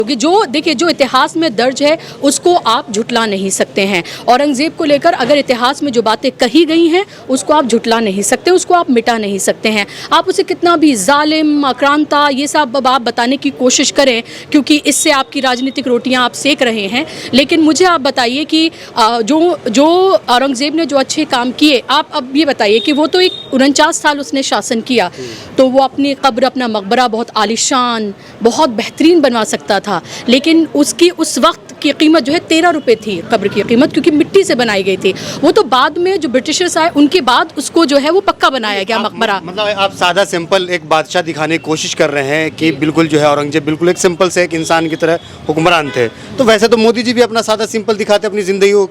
क्योंकि जो देखिए जो इतिहास में दर्ज है उसको आप झुटला नहीं सकते हैं। औरंगजेब को लेकर अगर इतिहास में जो बातें कही गई हैं उसको आप झुटला नहीं सकते, उसको आप मिटा नहीं सकते हैं। आप उसे कितना भी जालिम, आक्रांता, ये सब आप बताने की कोशिश करें क्योंकि इससे आपकी राजनीतिक रोटियां आप सेक रहे हैं। लेकिन मुझे आप बताइए कि जो औरंगजेब ने जो अच्छे काम किए, आप अब ये बताइए कि वो तो एक 49 साल उसने शासन किया, तो वो अपनी कब्र, अपना मकबरा बहुत आलिशान, बहुत बेहतरीन बनवा सकता था, लेकिन उसकी उस वक्त की कीमत जो है 13 रुपये थी कब्र की कीमत, क्योंकि मिट्टी से बनाई गई थी। वो तो बाद में जो ब्रिटिशर्स आए उनके बाद उसको जो है वो पक्का बनाया गया मकबरा। मतलब आप सादा सिंपल एक बादशाह दिखाने की कोशिश कर रहे हैं कि बिल्कुल जो है औरंगजेब बिल्कुल एक सिंपल से एक इंसान की तरह हुक्मरान थे, तो वैसे तो मोदी जी भी अपना सादा सिंपल दिखाते अपनी जिंदगी को।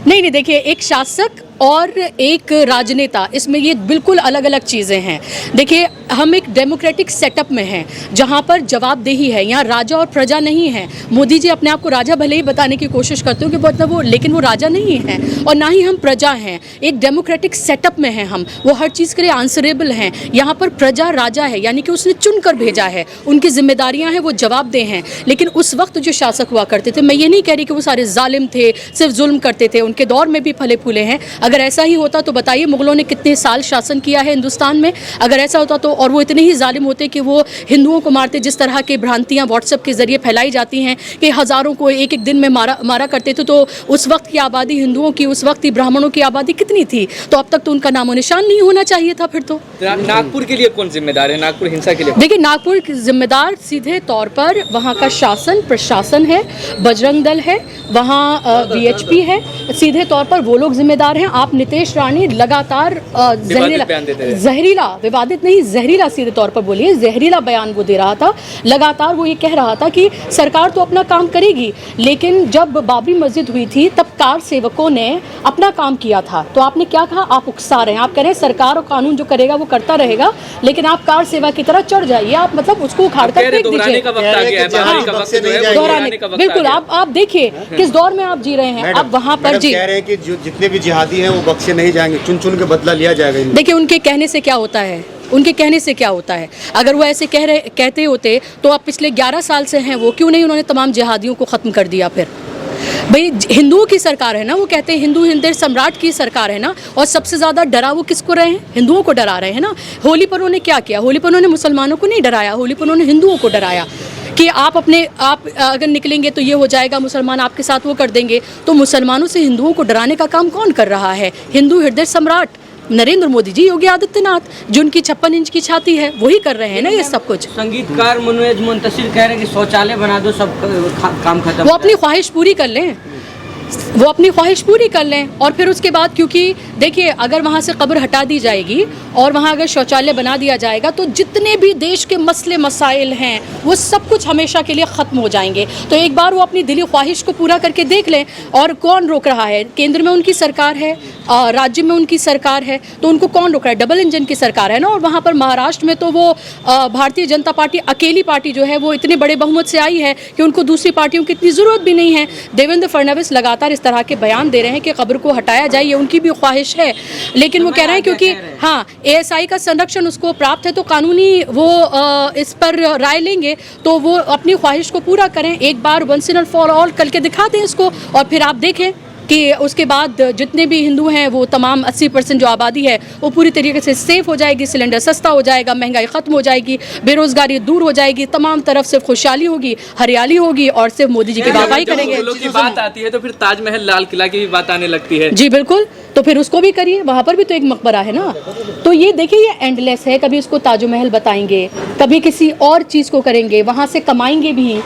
नहीं, देखिए, एक शासक और एक राजनेता, इसमें ये बिल्कुल अलग अलग चीज़ें हैं। देखिए, हम एक डेमोक्रेटिक सेटअप में हैं जहाँ पर जवाबदेही है, यहाँ राजा और प्रजा नहीं है। मोदी जी अपने आप को राजा भले ही बताने की कोशिश करते हो कि मतलब वो, लेकिन वो राजा नहीं है और ना ही हम प्रजा हैं। एक डेमोक्रेटिक सेटअप में हैं हम, वो हर चीज़ के लिए आंसरेबल हैं। यहाँ पर प्रजा राजा है, यानी कि उसने चुन कर भेजा है, उनकी जिम्मेदारियाँ हैं, वो जवाबदेह हैं। लेकिन उस वक्त जो शासक हुआ करते थे, मैं ये नहीं कह रही कि वो सारे जालिम थे, सिर्फ जुल्म करते थे, उनके दौर में भी फले फूले हैं। अगर ऐसा ही होता तो बताइए मुगलों ने कितने साल शासन किया है हिंदुस्तान में। अगर ऐसा होता तो, और वो इतने ही जालिम होते कि वो हिंदुओं को मारते, जिस तरह के भ्रांतियां व्हाट्सएप के जरिए फैलाई जाती हैं कि हज़ारों को एक एक दिन में मारा करते थे, तो उस वक्त की आबादी हिंदुओं की, उस वक्त की ब्राह्मणों की आबादी कितनी थी? तो अब तक तो उनका नामो निशान नहीं होना चाहिए था फिर तो। नागपुर के लिए कौन जिम्मेदार है, नागपुर हिंसा के लिए? देखिए, नागपुर जिम्मेदार सीधे तौर पर वहाँ का शासन प्रशासन है, बजरंग दल है, वहाँ VHP है, सीधे तौर पर वो लोग जिम्मेदार हैं। आप नीतीश रानी लगातार जहरीला, विवादित नहीं, जहरीला सीधे तौर पर बोलिए, जहरीला बयान वो दे रहा था। लगातार वो ये कह रहा था कि सरकार तो अपना काम करेगी, लेकिन जब बाबरी मस्जिद हुई थी तब कार सेवकों ने अपना काम किया था। तो आपने क्या कहा? आप उकसा रहे हैं, आप कह रहे हैं सरकार और कानून जो करेगा वो करता रहेगा, लेकिन आप कार सेवा की तरह चढ़ जाइए, आप मतलब उसको उखाड़ कर फेंक दीजिए। बिल्कुल, आप देखिए किस दौर में आप जी रहे हैं। आप वहाँ पर जी कह रहे हैं कि जितने भी जिहादी हैं वो बख्शे नहीं जाएंगे, चुन चुन के बदला लिया जाएगा। देखिए, उनके कहने से क्या होता है, उनके कहने से क्या होता है? अगर वो ऐसे कहते होते तो अब पिछले 11 साल से हैं वो, क्यों नहीं उन्होंने तमाम जिहादियों को ख़त्म कर दिया? फिर भाई हिंदुओं की सरकार है ना, वो कहते हैं हिंदू हिंदू सम्राट की सरकार है ना, और सबसे ज़्यादा डरा वो किसको रहे हैं? हिंदुओं को डरा रहे हैं ना। होली पर उन्होंने क्या किया? होली पर उन्होंने मुसलमानों को नहीं डराया, होली पर उन्होंने हिंदुओं को डराया कि आप अगर निकलेंगे तो ये हो जाएगा, मुसलमान आपके साथ वो कर देंगे। तो मुसलमानों से हिंदुओं को डराने का काम कौन कर रहा है? हिंदू हृदय सम्राट नरेंद्र मोदी जी, योगी आदित्यनाथ, जो उनकी 56 इंच की छाती है, वही कर रहे हैं ना ये सब कुछ। संगीतकार मनोज मुंतशिर कह रहे हैं कि शौचालय बना दो, सब काम खत्म। वो अपनी ख्वाहिश पूरी कर लें, वो अपनी ख्वाहिश पूरी कर लें, और फिर उसके बाद, क्योंकि देखिए अगर वहाँ से कब्र हटा दी जाएगी और वहाँ अगर शौचालय बना दिया जाएगा तो जितने भी देश के मसले मसाइल हैं वो सब कुछ हमेशा के लिए ख़त्म हो जाएंगे। तो एक बार वो अपनी दिली ख्वाहिश को पूरा करके देख लें। और कौन रोक रहा है? केंद्र में उनकी सरकार है, राज्य में उनकी सरकार है, तो उनको कौन रोक रहा है? डबल इंजन की सरकार है ना। और वहाँ पर महाराष्ट्र में तो वो भारतीय जनता पार्टी, अकेली पार्टी जो है वो इतने बड़े बहुमत से आई है कि उनको दूसरी पार्टियों की इतनी ज़रूरत भी नहीं है। देवेंद्र फडणवीस लगातार इस तरह के बयान दे रहे हैं कि कब्र को हटाया जाए, ये उनकी भी ख्वाहिश है, लेकिन वो कह रहे हैं क्योंकि हाँ ASI का संरक्षण उसको प्राप्त है तो कानूनी वो इस पर राय लेंगे, तो वो अपनी ख्वाहिश को पूरा करें। एक बार वंस एंड फॉर ऑल करके दिखा दें इसको, और फिर आप देखें कि उसके बाद जितने भी हिंदू हैं वो तमाम 80% जो आबादी है वो पूरी तरीके से सेफ हो जाएगी, सिलेंडर सस्ता हो जाएगा, महंगाई ख़त्म हो जाएगी, बेरोजगारी दूर हो जाएगी, तमाम तरफ से खुशहाली होगी, हरियाली होगी, और सिर्फ मोदी जी की वाहवाही करेंगे। की बात आती है तो फिर ताजमहल, लाल किला की भी बात आने लगती है। जी बिल्कुल, तो फिर उसको भी करिए, वहाँ पर भी तो एक मकबरा है ना। तो ये देखिए, ये एंडलेस है, कभी उसको ताजमहल बताएंगे, कभी किसी और चीज़ को करेंगे, वहाँ से कमाएंगे भी,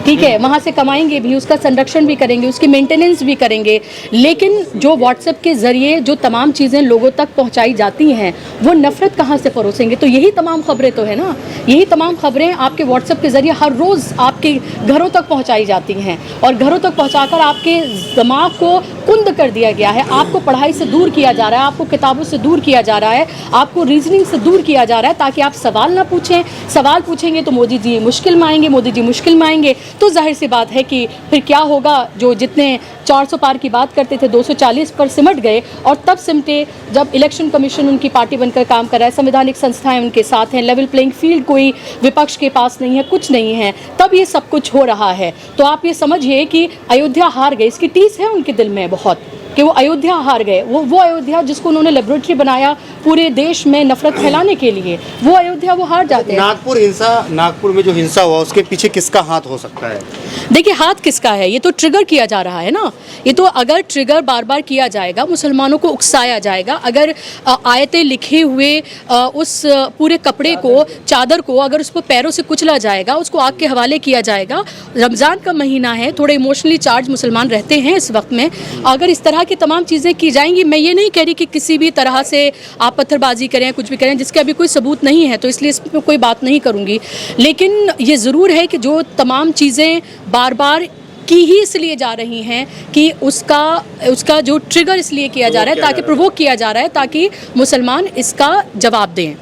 ठीक है, वहाँ से कमाएंगे भी, उसका संरक्षण भी करेंगे, उसकी मेंटेनेंस भी करेंगे। लेकिन जो व्हाट्सएप के ज़रिए जो तमाम चीज़ें लोगों तक पहुँचाई जाती हैं वो नफ़रत कहाँ से परोसेंगे? तो यही तमाम खबरें तो है ना, यही तमाम खबरें आपके व्हाट्सएप के ज़रिए हर रोज़ आपके घरों तक पहुँचाई जाती हैं, और घरों तक पहुँचाकर आपके दिमाग को कुंद कर दिया गया है। आपको पढ़ाई से दूर किया जा रहा है, आपको किताबों से दूर किया जा रहा है, आपको रीजनिंग से दूर किया जा रहा है, ताकि आप सवाल ना पूछें। सवाल पूछेंगे तो मोदी जी मुश्किल में आएंगे, मोदी जी मुश्किल में आएंगे, तो जाहिर सी बात है कि फिर क्या होगा? जो जितने 400 पार की बात करते थे, 240 पर सिमट गए और तब सिमटे जब इलेक्शन कमीशन उनकी पार्टी बनकर काम कर रहा है, संवैधानिक संस्थाएं उनके साथ हैं, लेवल प्लेइंग फील्ड कोई विपक्ष के पास नहीं है, कुछ नहीं है, तब ये सब कुछ हो रहा है। तो आप ये समझिए कि अयोध्या हार गए, इसकी टीस है उनके दिल में बहुत कि वो अयोध्या हार गए। वो अयोध्या जिसको उन्होंने लेबोरेटरी बनाया पूरे देश में नफरत फैलाने के लिए, वो अयोध्या वो हार जाते हैं। नागपुर में जो हिंसा हुआ उसके पीछे किसका हाथ हो सकता है? देखिए हाथ किसका है, ये तो ट्रिगर किया जा रहा है ना। ये तो अगर ट्रिगर बार बार किया जाएगा, मुसलमानों को उकसाया जाएगा, अगर आयतें लिखे हुए उस पूरे कपड़े को, चादर को अगर उसको पैरों से कुचला जाएगा, उसको आग के हवाले किया जाएगा। रमज़ान का महीना है, थोड़े इमोशनली चार्ज मुसलमान रहते हैं इस वक्त में, अगर इस तरह की तमाम चीज़ें की जाएंगी, मैं ये नहीं कह रही कि किसी भी तरह से आप पत्थरबाजी करें, कुछ भी करें, जिसके अभी कोई सबूत नहीं है, तो इसलिए इस पर कोई बात नहीं करूँगी। लेकिन ये ज़रूर है कि जो तमाम चीज़ें बार बार की ही इसलिए जा रही हैं कि उसका जो ट्रिगर इसलिए किया जा रहा है, ताकि प्रोवोक किया जा रहा है, ताकि मुसलमान इसका जवाब दें,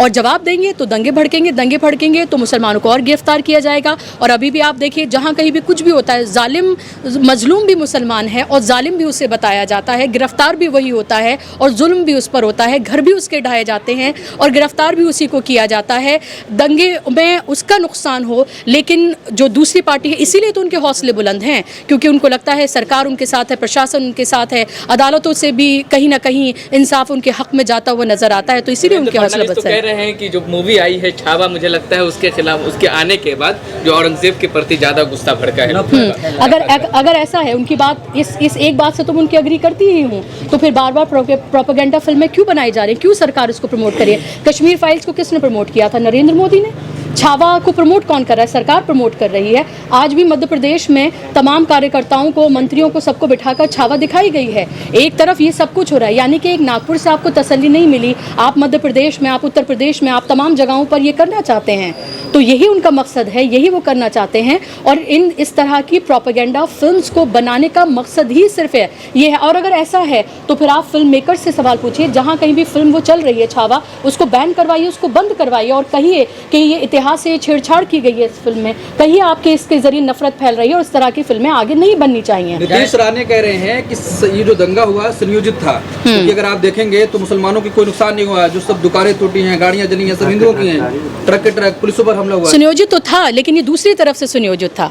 और जवाब देंगे तो दंगे भड़केंगे तो मुसलमानों को और गिरफ्तार किया जाएगा। और अभी भी आप देखिए, जहाँ कहीं भी कुछ भी होता है, जालिम मजलूम भी मुसलमान है और जालिम भी उसे बताया जाता है, गिरफ्तार भी वही होता है और जुल्म भी उस पर होता है, घर भी उसके ढाए जाते हैं और गिरफ्तार भी उसी को किया जाता है। दंगे में उसका नुकसान हो, लेकिन जो दूसरी पार्टी है, इसीलिए तो उनके हौसले बुलंद हैं, क्योंकि उनको लगता है सरकार उनके साथ है, प्रशासन उनके साथ है, अदालतों से भी कहीं ना कहीं इंसाफ उनके हक में जाता हुआ नजर आता है, तो इसीलिए उनके हौसले बुलंद कह रहे हैं कि जो मूवी आई है छावा, मुझे लगता है उसके खिलाफ, उसके आने के बाद जो औरंगजेब के प्रति ज्यादा गुस्सा भड़का है। अगर ऐसा है, उनकी बात इस एक बात से तो मैं उनकी अग्री करती ही हूँ, तो फिर बार बार प्रोपेगेंडा फिल्में क्यों बनाई जा रही है, क्यों सरकार इसको प्रमोट करी है? कश्मीर फाइल्स को किसने प्रमोट किया था? नरेंद्र मोदी ने। छावा को प्रमोट कौन कर रहा है? सरकार प्रमोट कर रही है। आज भी मध्य प्रदेश में तमाम कार्यकर्ताओं को, मंत्रियों को, सबको बिठाकर छावा दिखाई गई है। एक तरफ ये सब कुछ हो रहा है, यानी कि एक नागपुर से आपको तसल्ली नहीं मिली, आप मध्य प्रदेश में, आप उत्तर प्रदेश में, आप तमाम जगहों पर ये करना चाहते हैं, तो यही उनका मकसद है, यही वो करना चाहते हैं। और इस तरह की प्रोपेगेंडा फिल्म्स को बनाने का मकसद ही सिर्फ है ये है। और अगर ऐसा है तो फिर आप फिल्म मेकर से सवाल पूछिए, जहाँ कहीं भी फिल्म वो चल रही है छावा, उसको बैन करवाइए, उसको बंद करवाइए और कहिए कि ये इतिहास से छेड़छाड़ की गई है इस फिल्म में, कहिए आपके इसके जरिए नफरत फैल रही है और इस तरह की फिल्में आगे नहीं बननी चाहिए। नीतीश राणे कह रहे हैं कि ये जो दंगा हुआ संयोजित था, क्योंकि अगर आप देखेंगे तो मुसलमानों की कोई नुकसान नहीं हुआ, जो सब दुकानें टूटी हैं, गाड़ियां जली हैं, सब हिंदुओं की हैं, ट्रक के ट्रक, पुलिसों पर हमला हुआ। सुनियोजित तो था, लेकिन ये दूसरी तरफ से सुनियोजित था,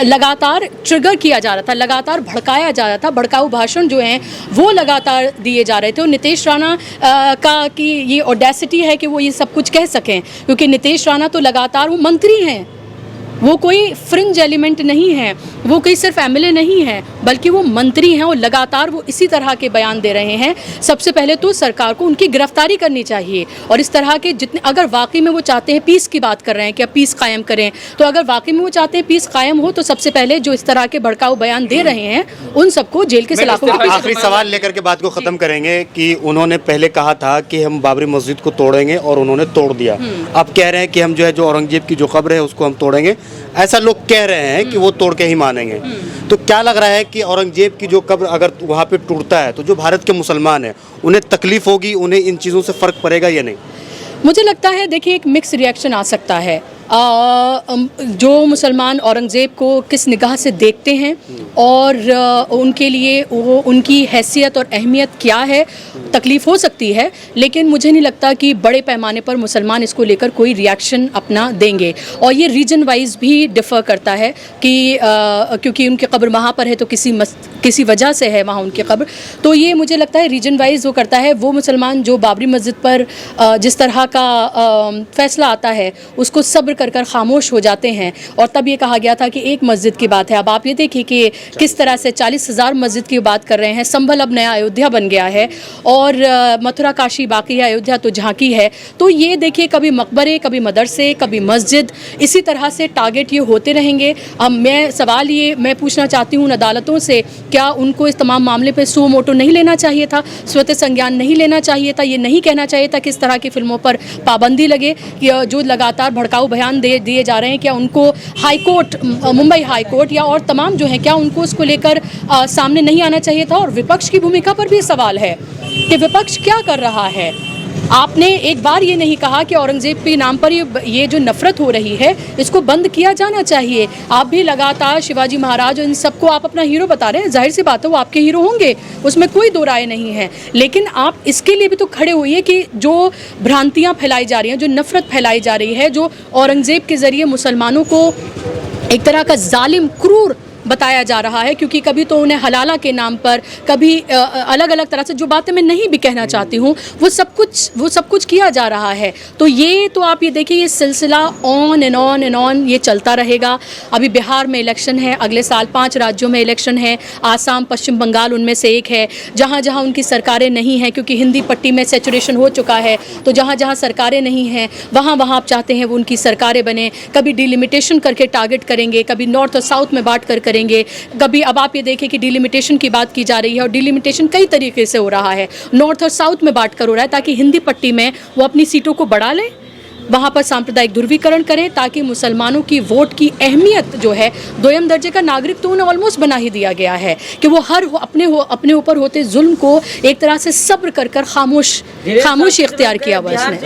लगातार ट्रिगर किया जा रहा था, लगातार भड़काया जा रहा था, भड़काऊ भाषण जो हैं वो लगातार दिए जा रहे थे। और नीतीश राणा का की ये ऑडेसिटी है कि वो ये सब कुछ कह सकें, क्योंकि नीतीश राणा तो लगातार, वो मंत्री हैं, वो कोई फ्रिंज एलिमेंट नहीं है, वो कोई सिर्फ एमएलए नहीं है, बल्कि वो मंत्री हैं और लगातार वो इसी तरह के बयान दे रहे हैं। सबसे पहले तो सरकार को उनकी गिरफ्तारी करनी चाहिए, और इस तरह के जितने, अगर वाकई में वो चाहते हैं, पीस की बात कर रहे हैं कि अब पीस कायम करें, तो अगर वाकई में वो चाहते हैं पीस कायम हो, तो सबसे पहले जो इस तरह के भड़काऊ बयान दे रहे हैं उन सबको जेल के सलाखों के पीछे। आखिरी सवाल लेकर के बात को खत्म करेंगे कि उन्होंने पहले कहा था कि हम बाबरी मस्जिद को तोड़ेंगे और उन्होंने तोड़ दिया। अब कह रहे हैं कि हम जो है, जो औरंगजेब की जो कब्र है उसको हम तोड़ेंगे। ऐसा लोग कह रहे हैं कि वो तोड़ के ही मानेंगे। तो क्या लग रहा है कि औरंगजेब की जो कब्र अगर वहाँ पे टूटता है तो जो भारत के मुसलमान हैं उन्हें तकलीफ होगी, उन्हें इन चीज़ों से फ़र्क पड़ेगा या नहीं? मुझे लगता है, देखिए, एक मिक्स रिएक्शन आ सकता है। जो मुसलमान औरंगज़ेब को किस निगाह से देखते हैं और उनके लिए वो उनकी हैसियत और अहमियत क्या है, तकलीफ़ हो सकती है, लेकिन मुझे नहीं लगता कि बड़े पैमाने पर मुसलमान इसको लेकर कोई रिएक्शन अपना देंगे। और ये रीजन वाइज भी डिफ़र करता है कि क्योंकि उनकी कब्र वहाँ पर है तो किसी वजह से है वहाँ उनकी कब्र, तो ये मुझे लगता है रीजन वाइज वो करता है। वो मुसलमान जो बाबरी मस्जिद पर जिस तरह का फ़ैसला आता है उसको सब्र कर खामोश हो जाते हैं, और तब ये कहा गया था कि एक मस्जिद की बात है। अब आप ये देखिए कि किस तरह से 40,000 मस्जिद की बात कर रहे हैं। संभल अब नया अयोध्या बन गया है और मथुरा काशी बाकी है, अयोध्या तो झांकी है। तो ये देखिए, कभी मकबरे, कभी मदरसे, कभी मस्जिद, इसी तरह से टारगेट ये होते रहेंगे। अब मैं पूछना चाहती हूँ अदालतों से, क्या उनको इस तमाम मामले पर सो मोटो नहीं लेना चाहिए था, स्वतः संज्ञान नहीं लेना चाहिए था, ये नहीं कहना चाहिए था कि इस तरह की फिल्मों पर पाबंदी लगे, कि जो लगातार भड़काऊ बयान दिए जा रहे हैं, क्या उनको high court, Mumbai high court या और तमाम जो हैं, क्या उनको उसको लेकर सामने नहीं आना चाहिए था? और विपक्ष की भूमिका पर भी सवाल है कि विपक्ष क्या कर रहा है। आपने एक बार ये नहीं कहा कि औरंगजेब के नाम पर ये जो नफरत हो रही है इसको बंद किया जाना चाहिए। आप भी लगातार शिवाजी महाराज इन सबको आप अपना हीरो बता रहे हैं, जाहिर सी बात है वो आपके हीरो होंगे, उसमें कोई दो राय नहीं है। लेकिन आप इसके लिए भी तो खड़े होइए कि जो भ्रांतियाँ फैलाई जा रही हैं, जो नफरत फैलाई जा रही है, जो औरंगजेब के ज़रिए मुसलमानों को एक तरह का जालिम क्रूर बताया जा रहा है, क्योंकि कभी तो उन्हें हलाला के नाम पर, कभी अलग अलग तरह से, जो बातें मैं नहीं भी कहना चाहती हूँ, वो सब कुछ किया जा रहा है। तो ये तो आप ये देखिए, ये सिलसिला on and on and on ये चलता रहेगा। अभी बिहार में इलेक्शन है, अगले साल 5 राज्यों में इलेक्शन है, आसाम, पश्चिम बंगाल उनमें से एक है, जहाँ जहाँ उनकी सरकारें नहीं हैं, क्योंकि हिंदी पट्टी में सैचुरेशन हो चुका है, तो जहाँ जहाँ सरकारें नहीं हैं वहाँ वहाँ आप चाहते हैं वो उनकी सरकारें बने। कभी डिलिमिटेशन करके टारगेट करेंगे, कभी नॉर्थ और साउथ में बांट कर करेंगे, कभी अब आप ये देखें कि डिलिमिटेशन की बात की जा रही है, और डिलिमिटेशन कई तरीके से हो रहा है, नॉर्थ और साउथ में बांट कर हो रहा है, ताकि हिंदी पट्टी में वो अपनी सीटों को बढ़ा लें, वहाँ पर सांप्रदायिक ध्रुवीकरण करें, ताकि मुसलमानों की वोट की अहमियत जो है, दोयम दर्जे का नागरिक तो उन्हें ऑलमोस्ट बना ही दिया गया है कि वो अपने ऊपर होते जुल्म को एक तरह से सब्र कर खामोशी इख्तियार किया हुआ इसने।